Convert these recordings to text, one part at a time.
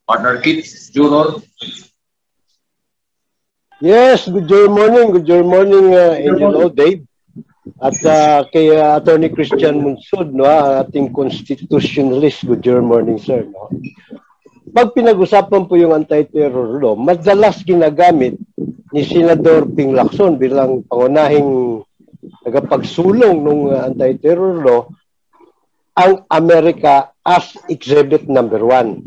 Partner Kit, Juror. Yes, good morning, Angelo, Dave. At kay Attorney Christian Munsud, no, ating constitutionalist, good morning, sir. No? Pag pinag-usapan po yung anti-terror law, madalas ginagamit ni Senador Ping Lacson bilang pangunahing tagapagsulong ng anti-terror law ang Amerika as exhibit number 1.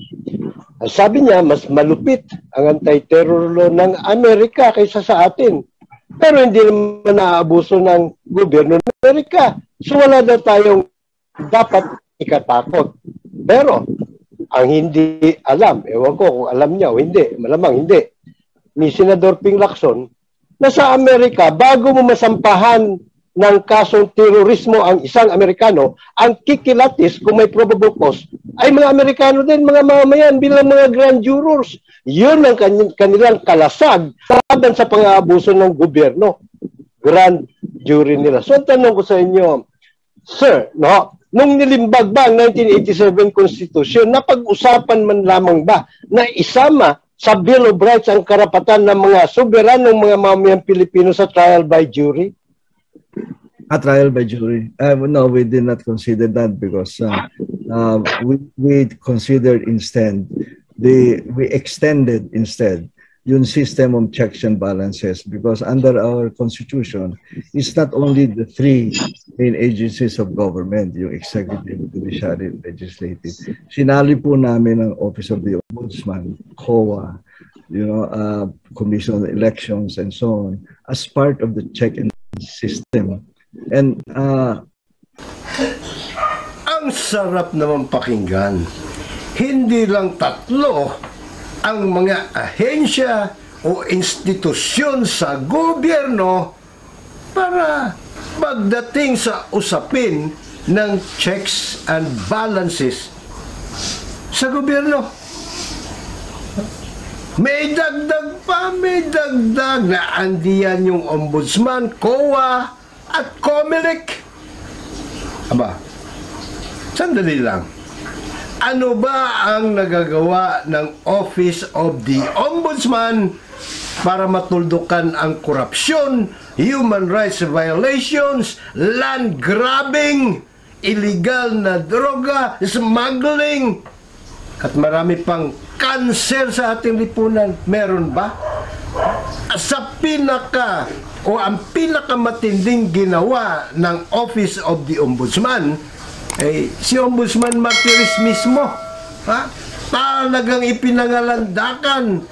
Ang sabi niya, mas malupit ang anti-terror law ng Amerika kaysa sa atin. Pero hindi naman naaabuso ng gobyerno ng Amerika. So wala na tayong dapat ikatakot. Pero ang hindi alam, ewan ko kung alam niya o hindi, malamang hindi, ni Senador Ping Lacson, na sa Amerika, bago mo masampahan ng kasong terorismo ang isang Amerikano, ang kikilatis kung may probable cause ay mga Amerikano din, mga mamamayan bilang mga grand jurors. Yun ang kanilang kalasag laban sa pang-aabuso ng gobyerno. Grand jury nila. So, tanong ko sa inyo, sir, no, nung nilimbag ba ang 1987 Constitution, napag-usapan man lamang ba na isama sa Bill of Rights ang karapatan ng mga soberanong mga mamamayang Pilipino sa trial by jury? A trial by jury. No, we did not consider that because we considered instead, we extended instead yung system of checks and balances because under our constitution, it's not only the three main agencies of government, yung executive, judiciary, legislative. Sinali po namin ang Office of the Ombudsman, COA, Commission on Elections and so on, as part of the check and system. And ang sarap naman pakinggan. Hindi lang tatlo ang mga ahensya o institusyon sa gobyerno para pagdating sa usapin ng checks and balances sa gobyerno. May dagdag pa, may dagdag na andiyan yung Ombudsman, COA, at COMELEC. Aba, sandali lang. Ano ba ang nagagawa ng Office of the Ombudsman para matuldukan ang korupsyon, human rights violations, land grabbing, illegal na droga, smuggling, at marami pang kanser sa ating lipunan? Meron ba? Sa ang pinakamatinding ginawa ng Office of the Ombudsman, si Ombudsman Martires mismo, talagang ipinangalandakan,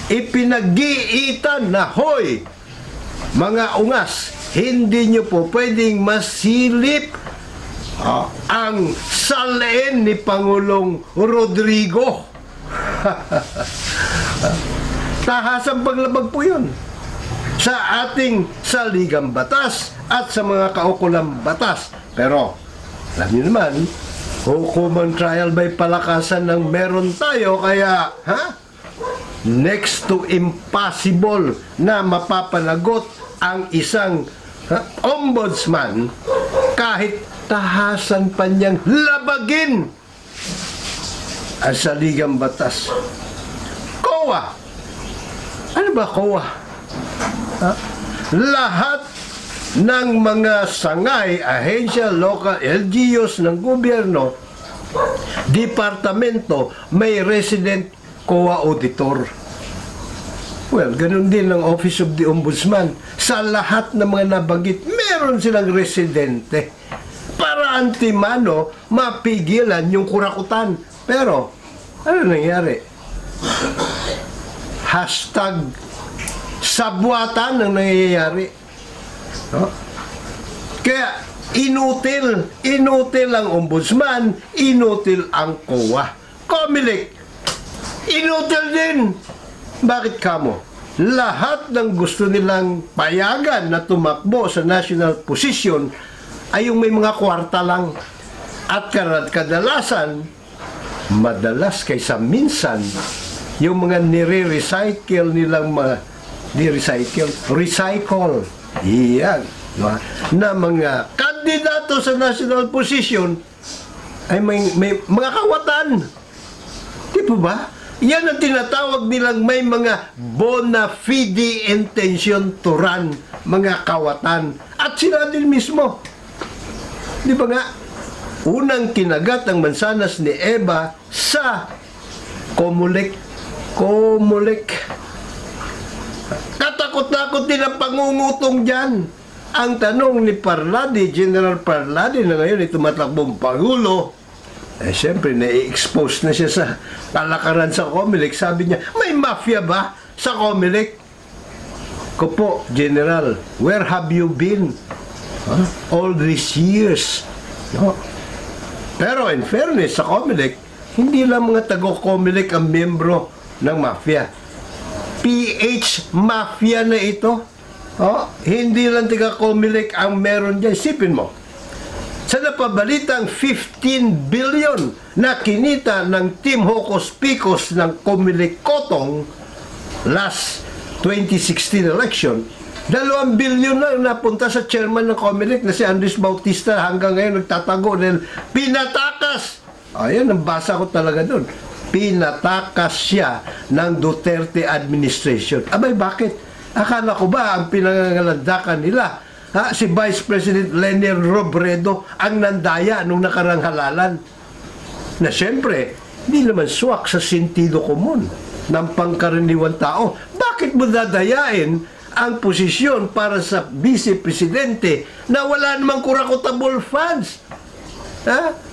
ipinag-iitan na, hoy, mga ungas, hindi nyo po pwedeng masilip ang salain ni Pangulong Rodrigo. Tahasang paglabag po yun sa ating saligang batas at sa mga kaukulang batas. Pero, alam niyo naman, hukuman trial by palakasan ng meron tayo, kaya, next to impossible na mapapanagot ang isang ombudsman kahit tahasan pa niyang labagin ang saligang batas. COA. Ano ba COA? Lahat ng mga sangay, ahensya, local, LGUs ng gobyerno, departamento, may resident COA auditor. Well, ganun din ang Office of the Ombudsman. Sa lahat ng mga nabanggit, meron silang residente para antimano mapigilan yung kurakutan. Pero, ano nangyari? Hashtag sabwatan ang nangyayari. No? Kaya inutil ang ombudsman, inutil ang COA. COMELEC, inutil din. Bakit kamo? Lahat ng gusto nilang payagan na tumakbo sa national position ay yung may mga kwarta lang. At kadalasan, madalas kaysa minsan, yung mga nire-recycle nilang recycle. Iyan. Na mga kandidato sa national position ay may mga kawatan. Di Hindi po ba? Yan ang tinatawag nilang may mga bona fide intention to run, mga kawatan. At sila din mismo. Di ba nga? Unang kinagat ang mansanas ni Eva sa Comelec. Katakot-takot din ang pangungutong dyan. Ang tanong ni Parladi, General Parladi, na ngayon ay tumatakbong Pangulo, siyempre, na-expose na siya sa kalakaran sa Comelec. Sabi niya, may mafia ba sa Comelec? Ko po, General, where have you been? All these years? No? Pero in fairness sa Comelec, hindi lang mga tago-Comelec ang miyembro ng mafia. PH mafia na ito. Hindi lang taga-Comelec ang meron dyan. Sipin mo, sa napabalitang 15 billion na kinita ng Team Hocus Picos ng Comelec Kotong last 2016 election, 2 billion na napunta sa chairman ng Comelec na si Andres Bautista, hanggang ngayon nagtatago dahil pinatakas. Ayan, ang basa ko talaga doon. Pinatakas siya ng Duterte administration. Abay, bakit? Akala ko ba ang pinangangalandakan nila, si Vice President Lenier Robredo ang nandaya nung nakarang halalan? Na siyempre, hindi naman swak sa sentido komun ng pangkaraniwang tao. Bakit mo dadayain ang posisyon para sa Vice Presidente na wala namang kurakotable funds?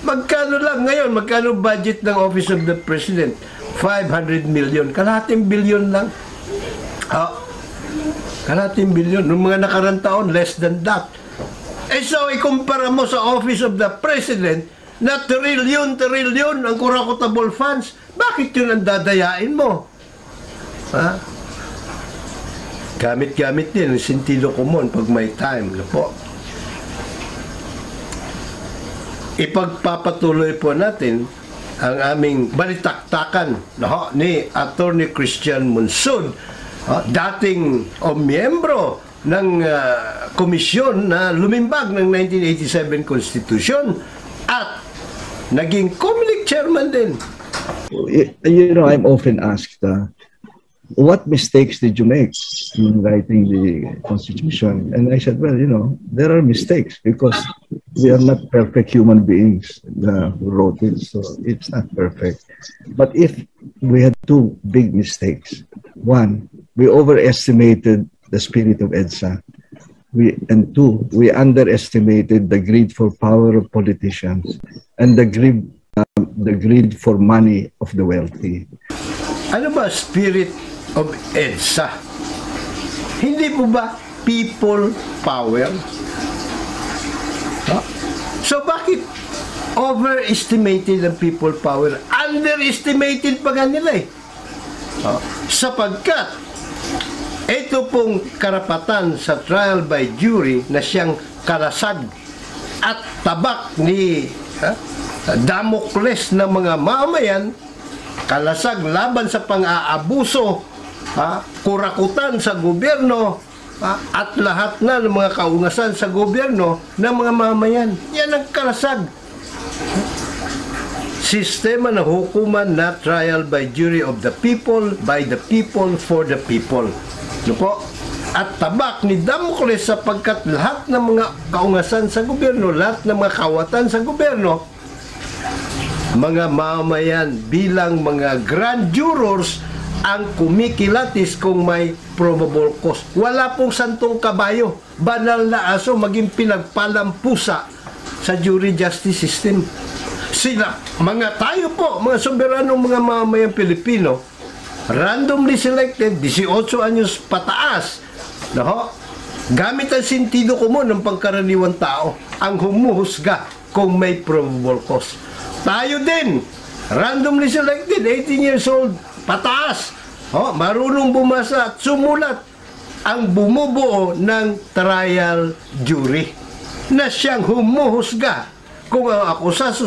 Magkano lang ngayon? Magkano budget ng Office of the President? 500 million. Kalahating billion lang. Kalahating billion. Noong mga nakarang taon, less than that. So, ikumpara mo sa Office of the President na trillion ang kurakotable funds. Bakit yun ang dadayain mo? Gamit-gamit din ang sentido komun pag may time. Po. Ipagpapatuloy po natin ang aming balitaktakan ni Attorney Christian Monsud, dating miyembro ng komisyon na lumimbag ng 1987 Constitution at naging Comelec chairman din. You know, I'm often asked, what mistakes did you make in writing the Constitution? And I said, well, you know, there are mistakes because we are not perfect human beings who wrote it, so it's not perfect. But if we had two big mistakes, one, we overestimated the spirit of EDSA. And two, we underestimated the greed for power of politicians and the greed for money of the wealthy. Ano ba spirit of EDSA? Hindi po ba people power? So bakit overestimated ang people power? Underestimated pa nga nila sapagkat ito pong karapatan sa trial by jury na siyang kalasag at tabak ni Damocles ng mga mamayan, kalasag laban sa pang-aabuso, kurakutan sa gobyerno, at lahat na ng mga kaungasan sa gobyerno ng mga mamayan. Yan ang kalasag. Sistema ng hukuman na trial by jury of the people, by the people, for the people. No po? At tabak ni Damocles sapagkat lahat ng mga kaungasan sa gobyerno, lahat ng mga kawatan sa gobyerno, mga mamayan bilang mga grand jurors ang kumikilatis kung may probable cause. Wala pong santong kabayo, banal na aso maging pinagpalampusa sa jury justice system. Sila, mga tayo po, mga soberanong mga mamamayang Pilipino, randomly selected, 18 anyos pataas, gamit ang sentido komun ng pangkaraniwang tao, ang humuhusga kung may probable cause. Tayo din, randomly selected, 18 years old, pataas, marunong bumasa at sumulat, ang bumubuo ng trial jury na siyang humuhusga kung ang akusado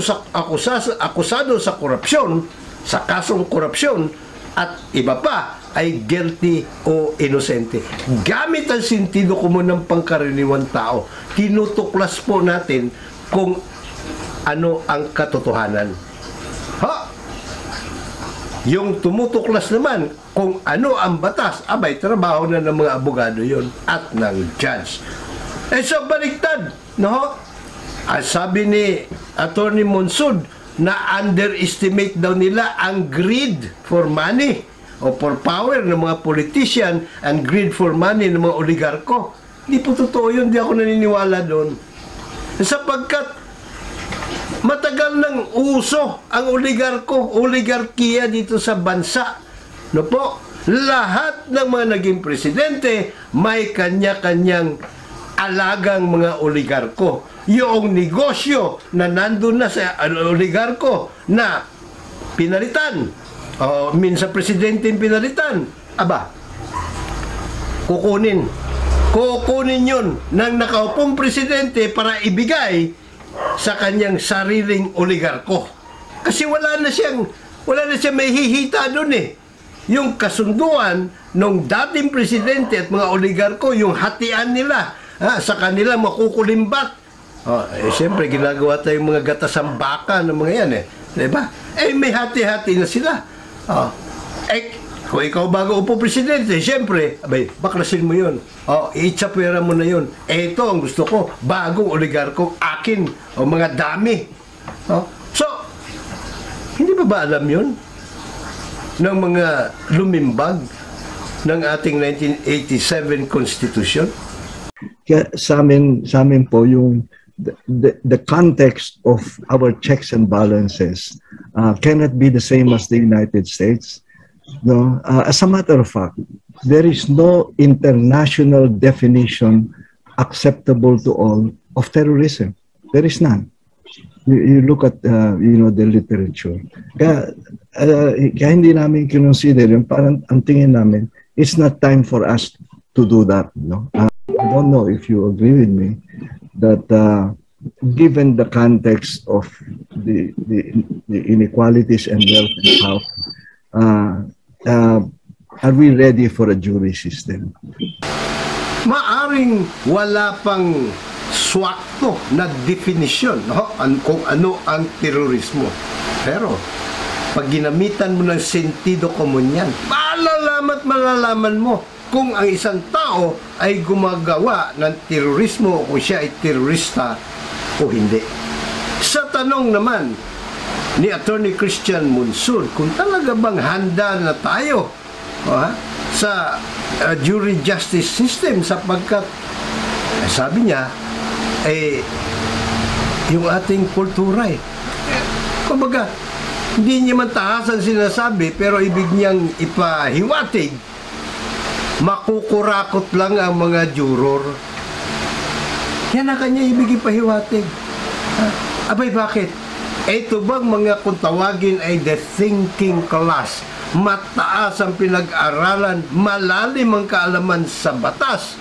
sa korupsyon, sa kasong korupsyon at iba pa ay guilty o inosente. Gamit ang sentido komun ng pangkaraniwang tao, tinutuklas po natin kung ano ang katotohanan. Yung tumutuklas naman kung ano ang batas, abay, trabaho na ng mga abogado yon at ng judge. So, baliktad, no? Sabi ni Attorney Monsud na underestimate daw nila ang greed for money o for power ng mga politician and greed for money ng mga oligarko. Hindi po totoo yun, hindi ako naniniwala doon. Sapagkat matagal nang uso ang oligarkiya dito sa bansa. No po, lahat ng mga naging presidente may kanya-kanyang alagang mga oligarko. Yung negosyo na nandun na sa oligarko na pinalitan, o minsan presidente yung pinalitan, aba, kukunin yun ng nakaupong presidente para ibigay sa kanyang sariling oligarko. Kasi wala na siyang may hihita doon eh. Yung kasunduan ng dating presidente at mga oligarko, yung hatian nila sa kanila makukulimbat. Siyempre, ginagawa tayong mga gatasang baka ng mga yan eh. Diba? May hati-hati na sila. Kung ikaw bago upo presidente, siyempre, abay, baklasin mo yun. Itsapwera mo na yun. Ito ang gusto ko, bagong oligarko, akin, o mga dami. So, hindi ba alam yun? Ng mga lumimbag ng ating 1987 Constitution? Kaya sa amin po, yung the context of our checks and balances cannot be the same as the United States. No, as a matter of fact, there is no international definition acceptable to all of terrorism. There is none. You look at the literature. Kaya hindi namin consider yung parang ang tingin namin, it's not time for us to do that. No, I don't know if you agree with me that given the context of the inequalities and wealth and power, are we ready for a jury system? Maaring wala pang swakto na definisyon kung ano ang terorismo. Pero, pag ginamitan mo ng sentido común yan, malalaman mo kung ang isang tao ay gumagawa ng terorismo o kung siya ay terorista o hindi. Sa tanong naman ni Attorney Christian Monsud, kung talaga bang handa na tayo sa jury justice system sapagkat sabi niya yung ating kultura kumbaga hindi niya man tahasan sinasabi pero ibig niyang ipahiwatig makukurakot lang ang mga juror. Yan ang kanya ibig ipahiwatig. Abay, bakit? Ito bang mga kung tawagin ay the thinking class, mataas ang pinag-aralan, malalim ang kaalaman sa batas,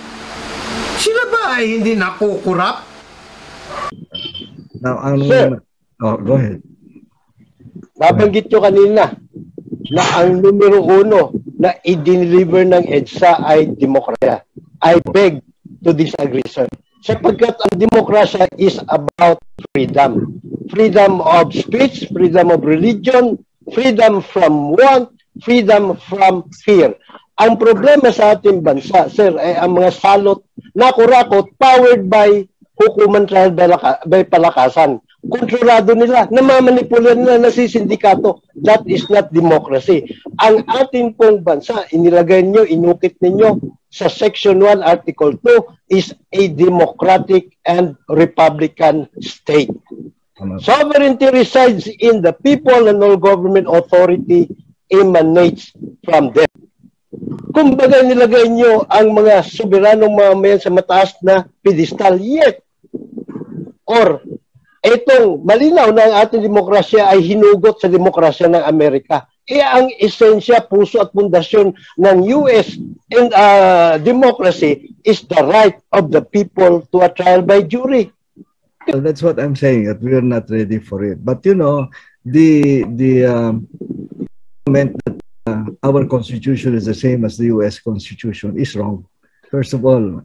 sila ba ay hindi nakukurap? Now, Sir, go ahead. Nabanggit nyo kanina na ang numero 1 na i-deliver ng EDSA ay demokrasya. I beg to disagree, sir. Sapagkat ang demokrasya is about freedom. Freedom of speech, freedom of religion, freedom from want, freedom from fear. Ang problema sa ating bansa, sir, ay ang mga salot na kurakot powered by hukuman by palakasan. Kontrolado nila, namamanipulan nila, nasisindikato. That is not democracy. Ang ating pong bansa, inilagay nyo, inukit ninyo sa Section 1, Article 2, is a democratic and republican state. Sovereignty resides in the people and all government authority emanates from them. Kumbaga nilagay nyo ang mga soberanong mamamayan sa mataas na pedestal, yet or itong malinaw na ang ating demokrasya ay hinugot sa demokrasya ng Amerika. Ang esensya, puso at pundasyon ng US and democracy is the right of the people to a trial by jury. Well, that's what I'm saying, that we are not ready for it. But you know, the argument that our constitution is the same as the US Constitution is wrong. First of all,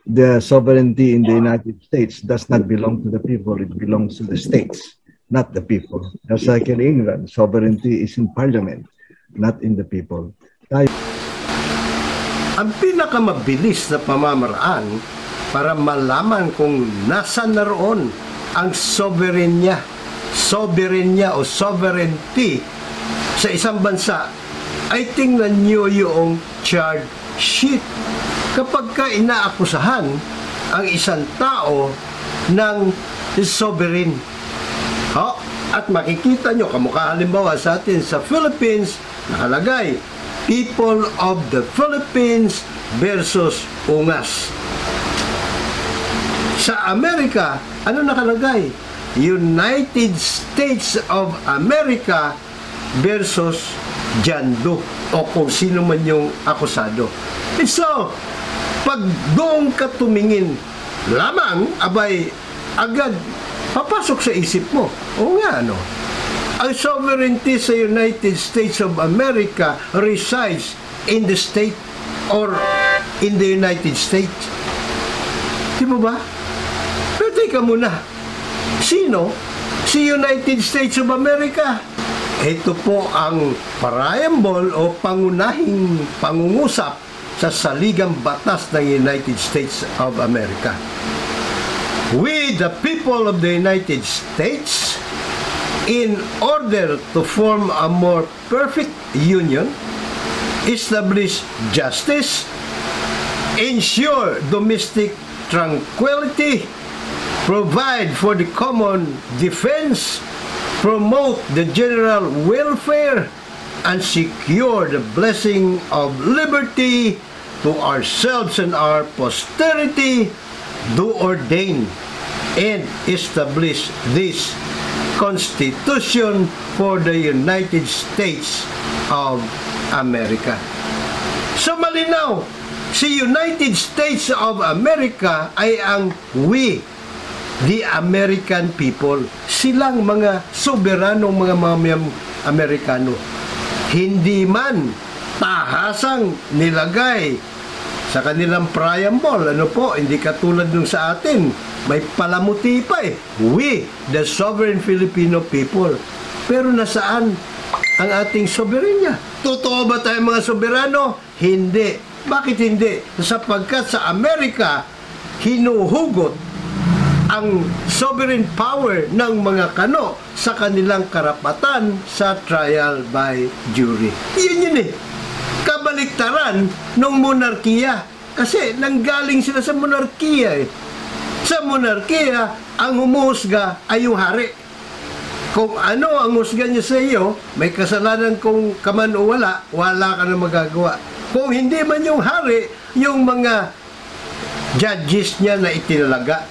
the sovereignty in the United States does not belong to the people, it belongs to the states. not the people. Just like in England, sovereignty is in parliament, not in the people. Ang pinakamabilis na pamamaraan para malaman kung nasa naroon ang sovereignty o sovereignty sa isang bansa ay tingnan nyo yung charge sheet. Kapag ka inaakusahan ang isang tao ng sovereign, at makikita nyo, kamukha halimbawa sa atin sa Philippines, nakalagay, People of the Philippines versus Ungas. Sa Amerika, ano nakalagay? United States of America versus John Doe o kung sino man yung akusado. So, pag doon ka tumingin lamang, abay, agad papasok sa isip mo. O nga, ano? Ang sovereignty sa United States of America resides in the state or in the United States. Di ba ba? Pero teka muna, sino? Si United States of America. Ito po ang preamble o pangunahing pangungusap sa saligang batas ng United States of America. We, the people of the United States, in order to form a more perfect union, establish justice, ensure domestic tranquility, provide for the common defense, promote the general welfare, and secure the blessing of liberty to ourselves and our posterity, do ordain and establish this Constitution for the United States of America. So malinaw, si United States of America ay ang we, the American people. Silang mga soberanong mga mamayang Amerikano. Hindi man tahasang nilagay sa kanilang preamble, ano po, hindi katulad nung sa atin, may palamuti pa eh. We, the sovereign Filipino people. Pero nasaan ang ating soberanya? Totoo ba tayo mga soberano? Hindi. Bakit hindi? Sapagkat sa Amerika, hinuhugot ang sovereign power ng mga kano sa kanilang karapatan sa trial by jury. Yun eh. Kabaliktaran ng monarkiya. Kasi nanggaling sila sa monarkiya eh. Sa monarkiya, ang humuhusga ay yung hari. Kung ano ang husga niya sa iyo, may kasalanan kung kaman o wala, wala ka na magagawa. Kung hindi man yung hari, yung mga judges niya na itinalaga.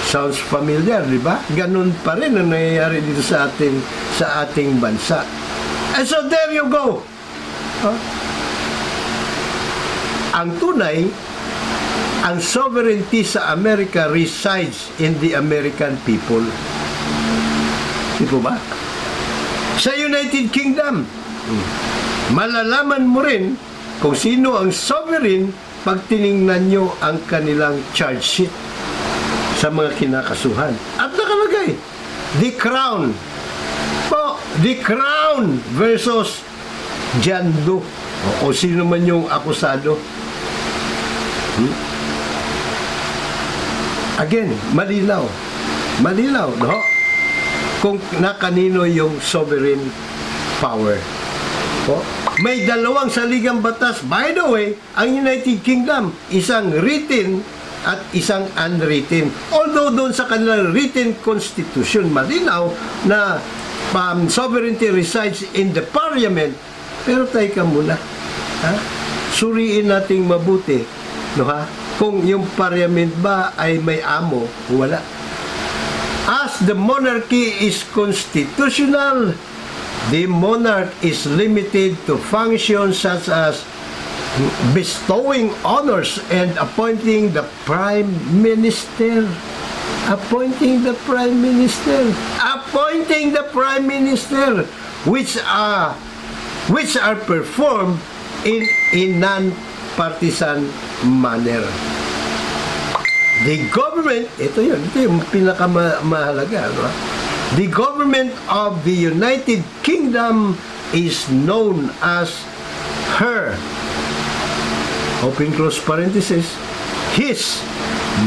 Sounds familiar, di ba? Ganun pa rin ang nangyayari dito sa ating bansa. And so there you go. Ang tunay, ang sovereignty sa Amerika resides in the American people. Di po ba? Sa United Kingdom, malalaman mo rin kung sino ang sovereign pag tiningnan nyo ang kanilang charge sheet sa mga kinakasuhan. At nakalagay, the Crown. Po, the Crown versus John Doe. O sino man yung akusado. Again, malinaw. Malinaw, no? Kung nakanino yung sovereign power. Po? May dalawang saligang batas. By the way, ang United Kingdom, isang written at isang unwritten. Although doon sa kanilang written constitution, malinaw na sovereignty resides in the parliament. Pero tayo ka muna. Ha? Suriin nating mabuti. No, ha? Kung yung parliament ba ay may amo, wala. As the monarchy is constitutional, the monarch is limited to functions such as bestowing honors and appointing the prime minister. Appointing the prime minister. Appointing the prime minister, which are performed in a non-partisan manner. The government, ito yung pinakamahalaga, no? The government of the United Kingdom is known as Her, open close parenthesis, His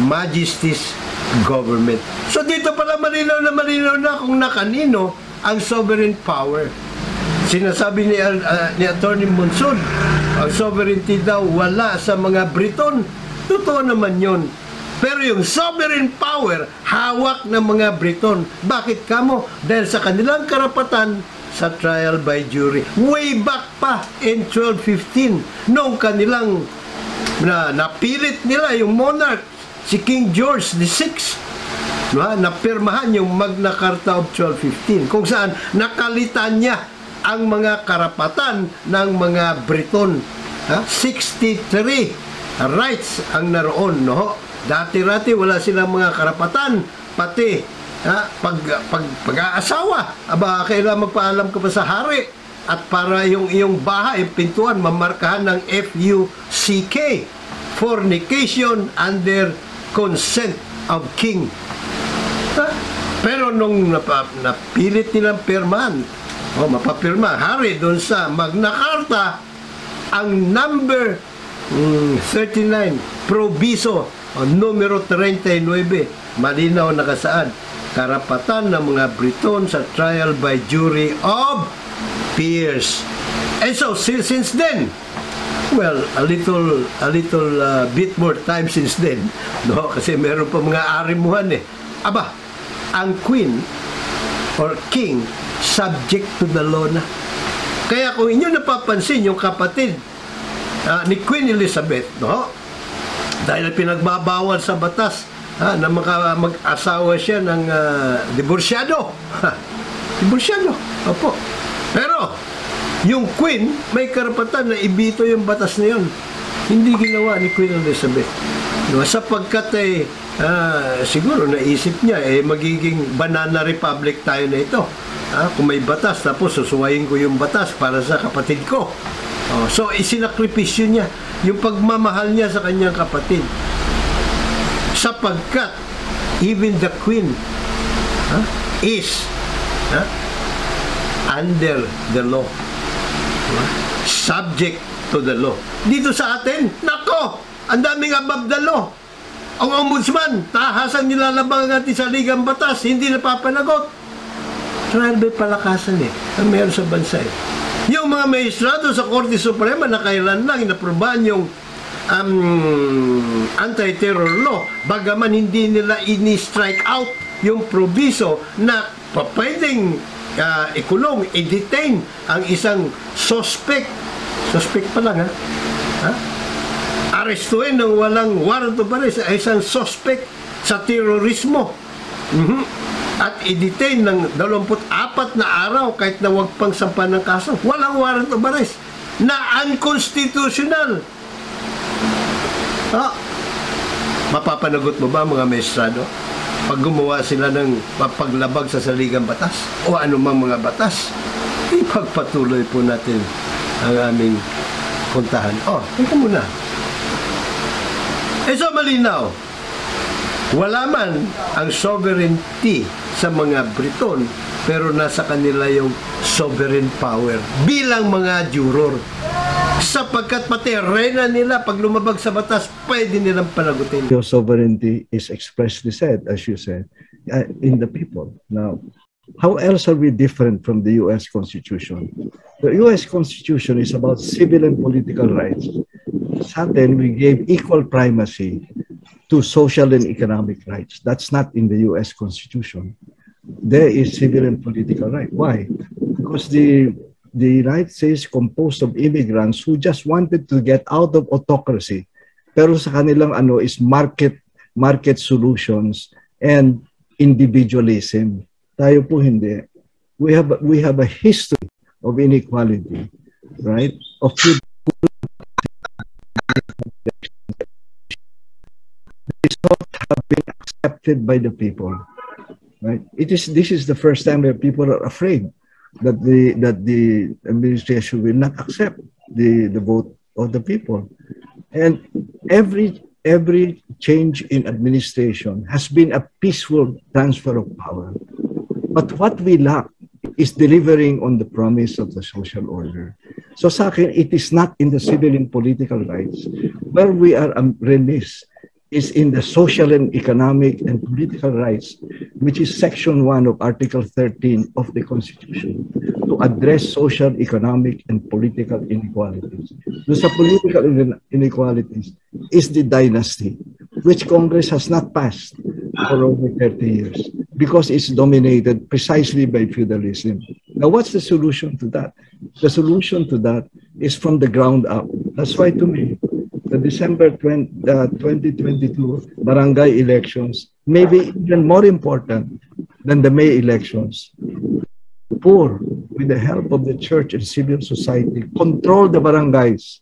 Majesty's government. So dito pala malinaw na kung nakanino ang sovereign power. Sinasabi ni Attorney Monsod, ang sovereignty daw wala sa mga Briton. Totoo naman yun. Pero yung sovereign power, hawak ng mga Briton. Bakit kamo? Dahil sa kanilang karapatan sa trial by jury. Way back pa in 1215, noong kanilang napilit nila yung monarch, si King George VI, napirmahan yung Magna Carta of 1215, kung saan nakalitan niya ang mga karapatan ng mga Briton. 63 rights ang naroon, no? Dati-rati wala silang mga karapatan, pati pag-aasawa. Aba, kailangan magpaalam ka pa sa hari. At para yung iyong bahay, pintuan, mamarkahan ng FUCK, fornication under consent of king. Pero nung napilit nilang pirmahan, mapapirma, hari doon sa Magna Carta, ang number 39, proviso, numero 39, malinaw nakasaad, karapatan ng mga Briton sa trial by jury of peers. And so, since then, well, a little bit more time since then, no? Kasi meron pa mga arimuhan eh. Aba, ang queen or king, subject to the law na. Kaya kung inyo napapansin, yung kapatid ni Queen Elizabeth, no? Dahil pinagbabawal sa batas na mag-asawa siya ng divorsyado. Divorsyado, opo. Pero, yung Queen, may karapatan na ibito yung batas na yun. Hindi ginawa ni Queen Elizabeth. No? Sapagkat siguro naisip niya, magiging banana republic tayo na ito. Kung may batas, tapos susuwayin ko yung batas para sa kapatid ko. So, isinakripisyo niya yung pagmamahal niya sa kanyang kapatid. Sapagkat, even the Queen is under the law. Subject to the law. Dito sa atin, nako, ang daming above the law. Ang ombudsman, tahasan nilalabang natin sa ligang batas, hindi napapanagot. Trial by palakasan ang meron sa bansa Yung mga maestrado sa Korte Suprema na kailan lang inaprobahan yung anti-terror law, bagaman hindi nila ini-strike out yung proviso na pwedeng ikulong, i-detain ang isang suspect pa lang arestuin ng walang warrant of arrest ay isang suspect sa terorismo. At i-detain ng 24 na araw kahit na wag pang sampa ng kaso. Walang warrant of arrest na unconstitutional. Mapapanagot mo ba mga maestrado pag gumawa sila ng paglabag sa saligang batas o anumang mga batas? Ipagpatuloy po natin ang aming puntahan. Teka muna. So malinaw, wala man ang sovereignty sa mga Briton, pero nasa kanila yung sovereign power bilang mga juror. Sapagkat pati reyna nila, pag lumabag sa batas, pwede nilang panagutin. Your sovereignty is expressly said, as you said, in the people. Now, how else are we different from the U.S. Constitution? The U.S. Constitution is about civil and political rights. Sa atin, we gave equal primacy to social and economic rights. That's not in the U.S. Constitution. There is civil and political right. Why? Because the United States is composed of immigrants who just wanted to get out of autocracy. Pero sa kanilang is market solutions and individualism. Tayo po hindi. We have a history of inequality, right? Of have been accepted by the people, right? This is the first time that people are afraid that the administration will not accept the vote of the people, and every change in administration has been a peaceful transfer of power. But what we lack is delivering on the promise of the social order. So sa akin, it is not in the civil and political rights. Where we are remiss is in the social and economic and political rights, which is Section 1 of Article 13 of the Constitution, to address social, economic, and political inequalities. Doon sa political inequalities is the dynasty, which Congress has not passed for over 30 years because it's dominated precisely by feudalism. Now, what's the solution to that? The solution to that is from the ground up. That's why to me, the December 2022 barangay elections may be even more important than the May elections. Poor, with the help of the church and civil society, control the barangays.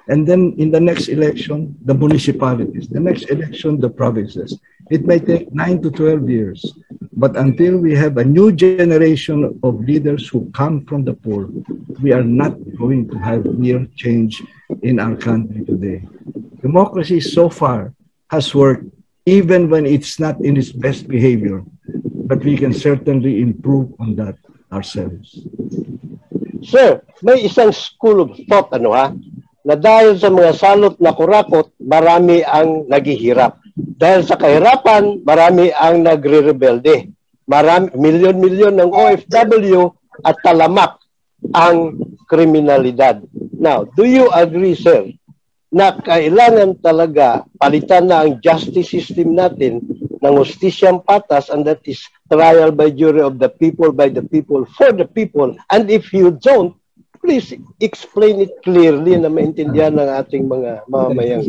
And then in the next election, the municipalities. The next election, the provinces. It may take 9 to 12 years. But until we have a new generation of leaders who come from the poor, we are not going to have real change in our country today. Democracy so far has worked even when it's not in its best behavior. But we can certainly improve on that ourselves. Sir, may isang school of thought, na dahil sa mga salot na kurakot, marami ang naghihirap. Dahil sa kahirapan, marami ang nagre-rebelde. Milyon-milyon ng OFW at talamak ang kriminalidad. Now, do you agree, sir, na kailangan talaga palitan na ang justice system natin ng hustisyang patas, and that is trial by jury of the people, by the people, for the people. And if you don't, please explain it clearly na maintindihan ng ating mga mamamayang.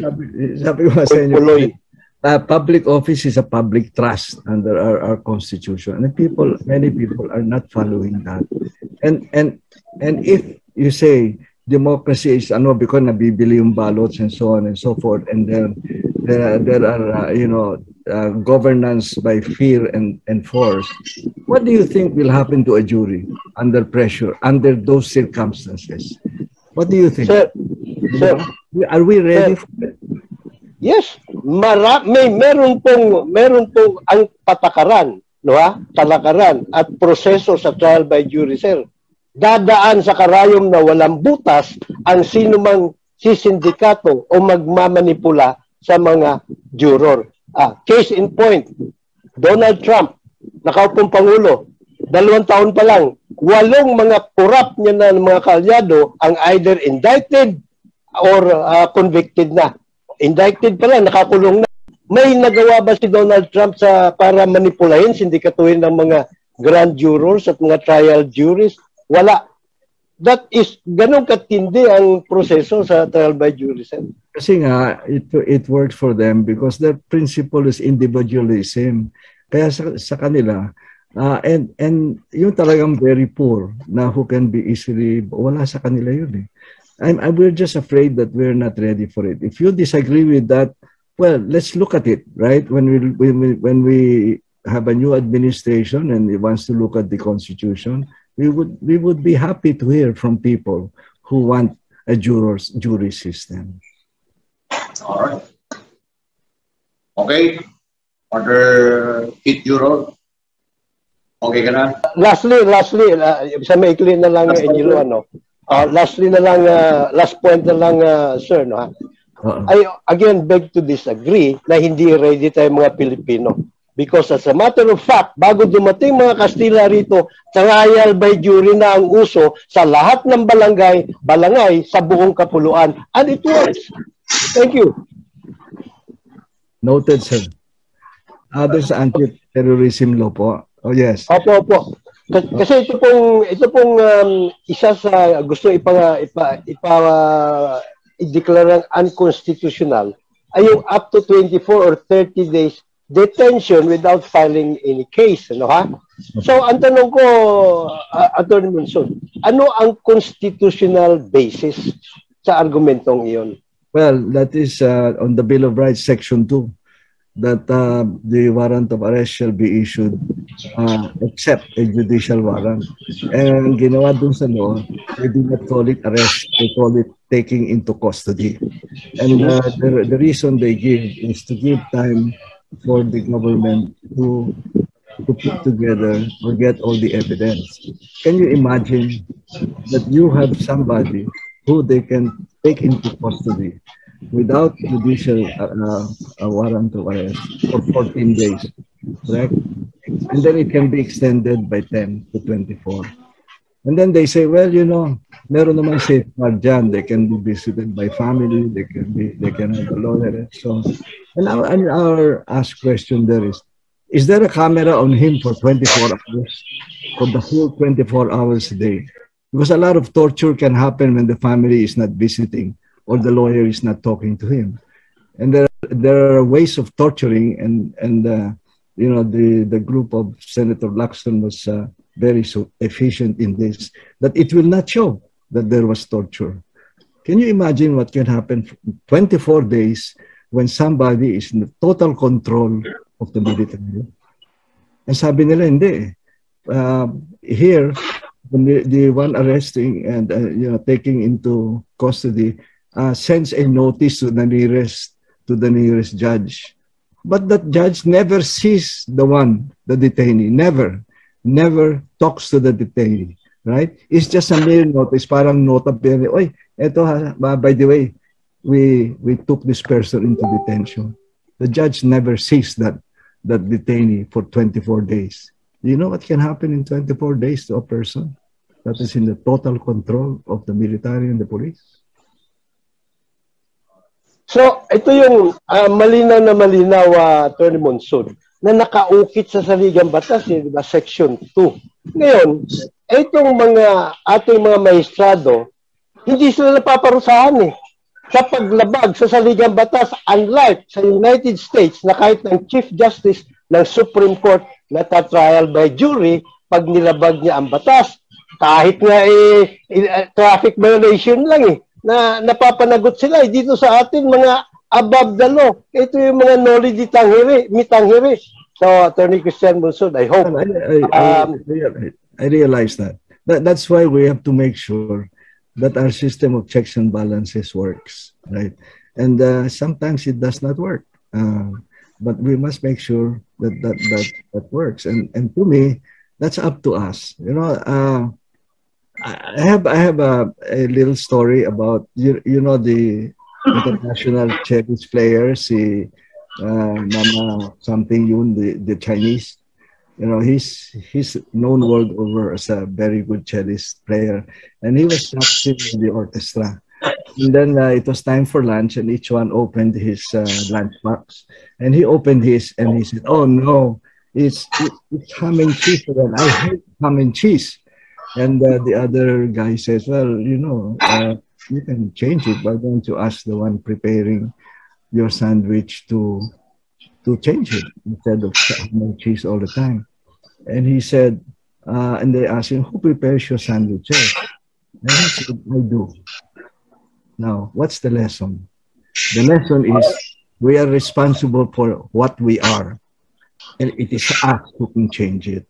Sabi ko sa inyo, public office is a public trust under our constitution, and many people are not following that. And if you say democracy is because nabibili yung ballots and so on and so forth, and then there are governance by fear and force. What do you think will happen to a jury under pressure, under those circumstances? What do you think? Sir, are we ready for it? Yes, meron pong ang patakaran, talakaran at proseso sa trial by jury, sir. Dadaan sa karayom na walang butas ang sino mang sisindikato o magmamanipula sa mga juror. Case in point, Donald Trump, nakaupong Pangulo, 2 taon pa lang, 8 mga corrupt niya na mga kalyado ang either indicted or convicted na. Indicted pa lang, nakakulong na. May nagawa ba si Donald Trump para manipulahin, sindikatuhin ng mga grand jurors at mga trial juries? Wala. That is, ganun katindi ang proseso sa trial by jury, sir. Kasi nga, it worked for them because their principle is individualism. Kaya sa kanila, and yung talagang very poor na who can be easily, wala sa kanila yun eh. We're just afraid that we're not ready for it. If you disagree with that, well, let's look at it, right? When we have a new administration and it wants to look at the Constitution, we would be happy to hear from people who want a jury system. All right. Okay. Order Pete Juro. Okay ka na? Lastly, sa maikli na lang, Enilo, lastly na lang, last point na lang, sir, I again beg to disagree na hindi ready tayo mga Pilipino. Because as a matter of fact, bago dumating mga Kastila rito, trial by jury na ang uso sa lahat ng balangay sa buong kapuluan. And it works. Thank you. Noted, sir. There's anti-terrorism law po. Oh, yes. Opo. Kasi ito pong isa sa gusto i-declare unconstitutional ay yung up to 24 or 30 days detention without filing any case, So, ang tanong ko, Atty. Monson, ano ang constitutional basis sa argumentong iyon? Well, that is on the Bill of Rights, Section 2, that the warrant of arrest shall be issued except a judicial warrant. And ginawa dun sa law, they do not call it arrest, they call it taking into custody. And the reason they give is to give time for the government to to put together or get all the evidence. Can you imagine that you have somebody who they can take into custody without judicial warrant of arrest for 14 days, correct? And then it can be extended by 10 to 24. And then they say, well, you know, meron naman safeguard dyan. They can be visited by family. They can have a lawyer. So, and our ask question there is there a camera on him for 24 hours? For the whole 24 hours a day? Because a lot of torture can happen when the family is not visiting or the lawyer is not talking to him. And there are ways of torturing, and you know, the group of Senator Lacson was very efficient in this, that it will not show that there was torture. Can you imagine what can happen for 24 days when somebody is in the total control of the military? And sabi nila, hindi. Here, the one arresting and you know, taking into custody sends a notice to the nearest judge. But that judge never sees the detainee, never talks to the detainee, right? It's just a mere notice, parang nota, oy, eto ha, by the way, we took this person into detention. The judge never sees that detainee for 24 days. Do you know what can happen in 24 days to a person that is in the total control of the military and the police? So, ito yung malinaw na malinaw, Attorney Monson, na nakaukit sa saligang batas, diba, Section 2. Ngayon, itong ating mga maestrado, hindi sila napaparusahan eh. Sa paglabag sa saligang batas, unlike sa United States na kahit ng Chief Justice ng Supreme Court na trial by jury, pag nilabag niya ang batas, kahit nga traffic violation lang eh, na napapanagot sila. Dito sa atin, mga above the law. Ito yung mga knowledge mitanghiri. So, Attorney Christian Monson, I hope. I realize that. That's why we have to make sure that our system of checks and balances works, right? And sometimes it does not work. But we must make sure that works. And to me, that's up to us. You know, I have a little story about you know, the international tennis player, si Mama something yun, the Chinese. You know, he's known world over as a very good cellist player, and he was practicing in the orchestra. And then it was time for lunch, and each one opened his lunch box, and he opened his, and he said, "Oh no, it's ham and cheese again. I hate ham and cheese." And the other guy says, well, you know, you can change it. Why don't you ask the one preparing your sandwich to change it instead of cheese all the time? And he said, and they asked him, who prepares your sandwiches? And he said, I do. Now, what's the lesson? The lesson is we are responsible for what we are, and it is us who can change it.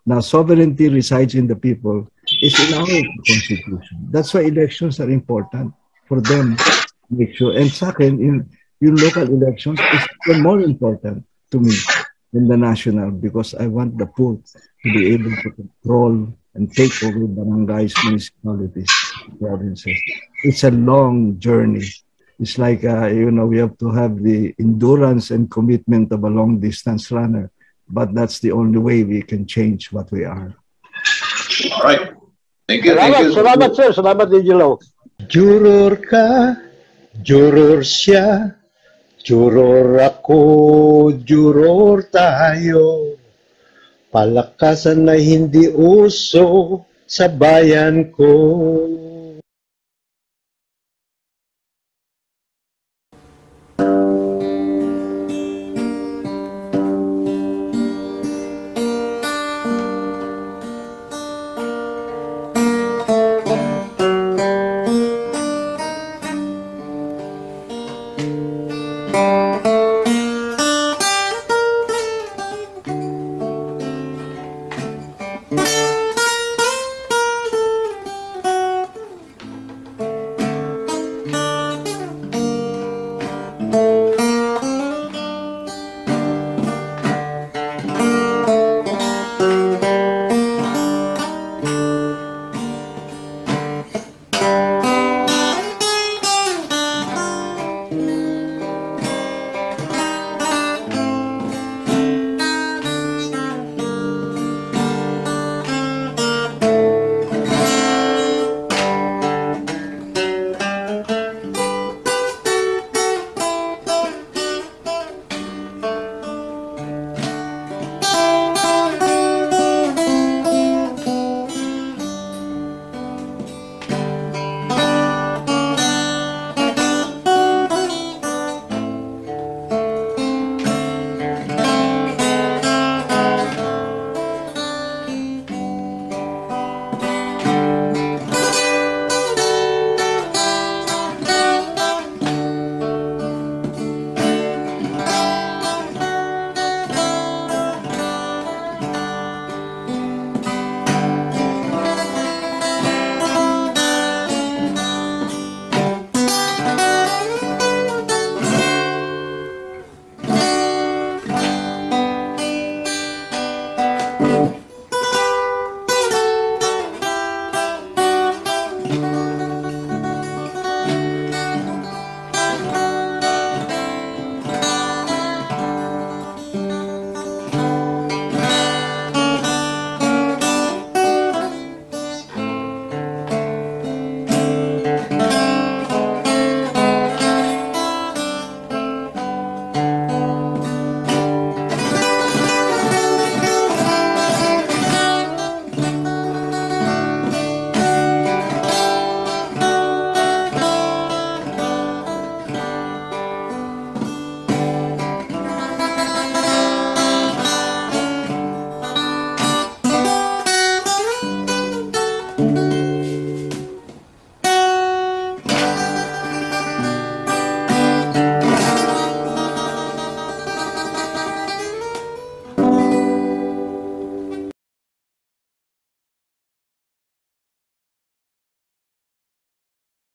Now, sovereignty resides in the people. It's in our constitution. That's why elections are important for them to make sure. And second, in local elections, it's even more important to me than the national, because I want the poor to be able to control and take over barangays, municipalities, provinces. It's a long journey. It's like, you know, we have to have the endurance and commitment of a long-distance runner. But that's the only way we can change what we are. All right. Thank you. Thank you. Salamat, sir. Salamat, Angelo. Juror ka, juror siya, juror ako, juror tayo. Palakasan na hindi uso sa bayan ko.